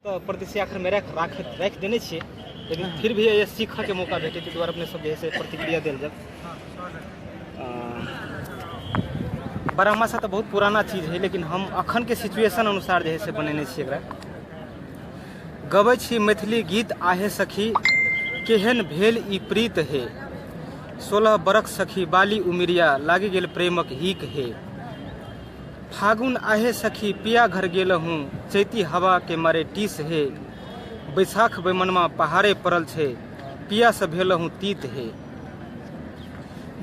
परदेसी आखिर में रख देने छे, लेकिन फिर भी ये सीखा के मौका भेटे ताहि दुआरे अपने सब जैसे प्रतिक्रिया देल जब बारहमासा तो बहुत पुराना चीज़ है, लेकिन हम अखन के सिचुएशन अनुसार जे है से बनेने छी। एकरा गबै छी मैथिली गीत आहे सखी केहन भेल ई प्रीत है, 16 बरख सखी बाली उमिरिया लागी गेल प्रेमक हीक है। फागुन आहे सखी पिया घर गेल हूँ चैती हवा के मारे टीस है, बैसाख बैमनमा पहाड़े पड़ल छे पिया से भेल हूँ तीत है।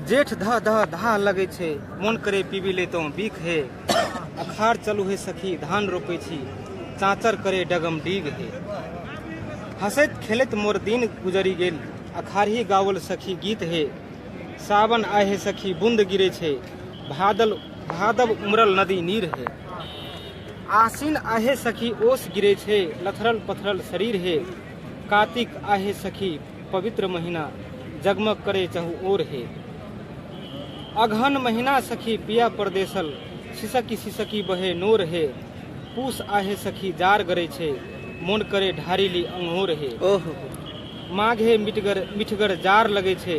जेठ धा धा धा लगे छे मन करे पीबी लेतो बीख है, अखाड़ चलू है सखी धान रोपे छी चाँचर करे डगम डीग है। हंसैत खेलैत मोर दिन गुजरी गेल अखाड़ी गावल सखी गीत है, सावन आहे सखी बूंद गिरे छे भादव उमरल नदी नीर है। आसीन आहे सखी ओस गिरे छे लथरल पथरल शरीर है, कार्तिक आहे सखी पवित्र महीना जगमग करे चहु ओर है। अगहन महीना सखी पिया परदेसल सिसकी बहे नोर है, पूस आहे सखी जार गरे छे मोन करे ढारीली अंगोर है। माघे मिठगर जार लगे छे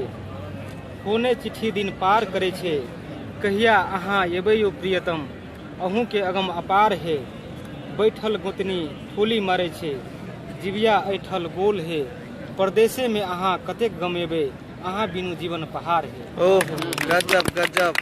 होने चिट्ठी दिन पार करे छे, कहिया अहाँ एबै यो प्रियतम अहूँ के अगम अपार है। बैठल गोतनी फूली मारे छे जिविया ऐठल गोल है, परदेसे में अहाँ कतेक गमेबे अहाँ बिनु जीवन पहाड़ है। ओह गजब गजब।